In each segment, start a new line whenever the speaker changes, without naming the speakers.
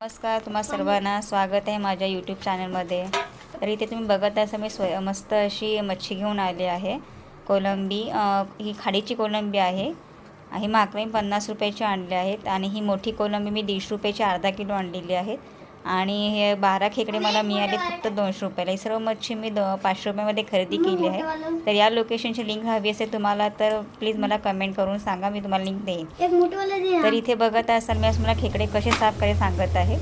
नमस्कार, तुम्हा सर्वांना स्वागत आहे माझ्या यूट्यूब चॅनलमध्ये. तर इथे तुम्ही बघत असा मी मस्त अशी मच्छी घेऊन आली आहे. कोलंबी, ही खाडीची कोलंबी आहे. ही माकडी 50 रुपयाची आणली आहेत आणि ही मोठी कोलंबी मी 150 रुपयाची अर्धा किलो आणलेली आहेत. आणि हे 12 खेकडे मला मिळाले फक्त 200 रुपयाला. ही सर्व मच्छी मी 500 रुपयामध्ये खरेदी केली आहे. तर या लोकेशनची लिंक हवी असेल तुम्हाला तर प्लीज मला कमेंट करून सांगा, मी तुम्हाला लिंक देईन. तर इथे बघत असाल मी मला खेकडे कसे साफ करायचे सांगत आहे.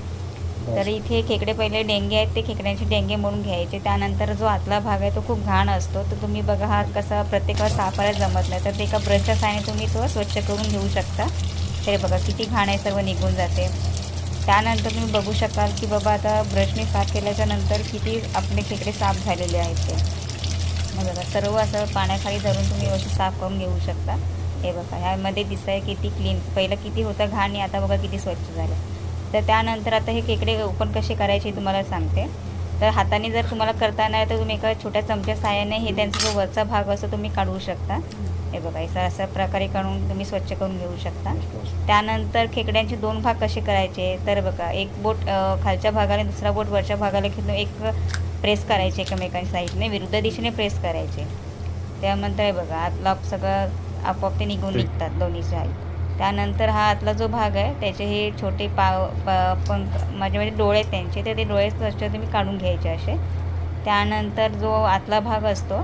तर इथे खेकडे पहिले डेंगे आहेत, ते खेकड्यांचे डेंगे मोडून घ्यायचे. त्यानंतर जो आतला भाग आहे तो खूप घाण असतो. तर तुम्ही बघा हा कसा प्रत्येकाला साफ करायला जमत नाही, तर ते एका ब्रशच्या साहाय्याने तुम्ही तो स्वच्छ करून घेऊ शकता. तरी बघा किती घाण आहे, सर्व निघून जाते. त्यानंतर तुम्ही बघू शकाल की बाबा आता ब्रशने साफ केल्याच्या नंतर किती आपले खेकडे साफ झालेले आहेत ते. मग बघा सर्व असं पाण्याखाली धरून तुम्ही व्यवस्थित साफ करून घेऊ शकता. हे बघा ह्यामध्ये दिसतंय किती क्लीन, पहिलं किती होतं घाण आणि आता बघा किती स्वच्छ झालं. तर त्यानंतर आता हे खेकडे ओपन कसे करायचे तुम्हाला सांगते. तर हाताने जर तुम्हाला करता नाही तर तुम्ही एका छोट्या चमच्या साहाय्याने हे त्यांचा जो वरचा भाग असतो तुम्ही काढू शकता. हे बघा अशा प्रकारे काढून तुम्ही स्वच्छ करून घेऊ शकता. त्यानंतर खेकड्यांचे 2 भाग कसे करायचे, तर बघा एक बोट खालच्या भागाने दुसरा बोट वरच्या भागाला घेऊन एक प्रेस करायचे, एकमेकांच्या साईडने विरुद्ध दिशेने प्रेस करायचे. त्यानंतर हे बघा आतला सगळं आपोआप ते निघून निघतात दोन्ही साईड. त्यानंतर हा आतला जो भाग आहे त्याचे हे छोटे पंख म्हणजे डोळे आहेत त्यांचे, तर ते डोळे स्वच्छ तुम्ही काढून घ्यायचे असे. त्यानंतर जो आतला भाग असतो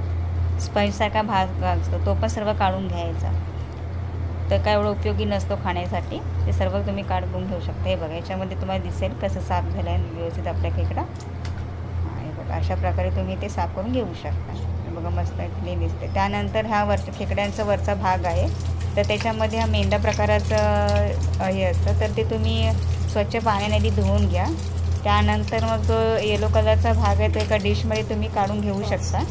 स्पंजसारखा भाग असतो तो पण सर्व काढून घ्यायचा. तर काय एवढं उपयोगी नसतो खाण्यासाठी, ते सर्व तुम्ही काढून घेऊ शकता. हे बघा याच्यामध्ये तुम्हाला दिसेल कसं साफ झालं आहे व्यवस्थित आपला खेकडा. हे बघा अशा प्रकारे तुम्ही ते साफ करून घेऊ शकता. बघा मस्त क्लीन दिसते. त्यानंतर हा खेकड्यांचा वरचा भाग आहे, तर त्याच्यामध्ये हा मेंढा प्रकाराचं हे असतं, तर ते तुम्ही स्वच्छ पाण्याने आधी धुवून घ्या. त्यानंतर मग जो येलो कलरचा भाग आहे तो एका डिशमध्ये तुम्ही काढून घेऊ शकता.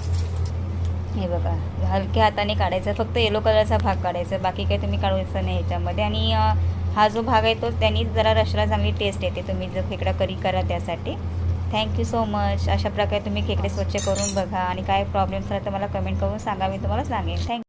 हे बघा हलक्या हाताने काढायचं, फक्त येलो कलरचा भाग काढायचा, बाकी काही तुम्ही काढायचं नाही ह्याच्यामध्ये. आणि हा जो भाग आहे तो त्यांनी जरा रशाला चांगली टेस्ट येते, तुम्ही जर खेकडा करी करा त्यासाठी. Thank you so much. अशा प्रकारे तुम्ही खेकडे स्वच्छ करून बघा आणि काय प्रॉब्लेम्स राहतात तर मला कमेंट करून सांगा, मी तुम्हाला सांगेन. थँक्यू.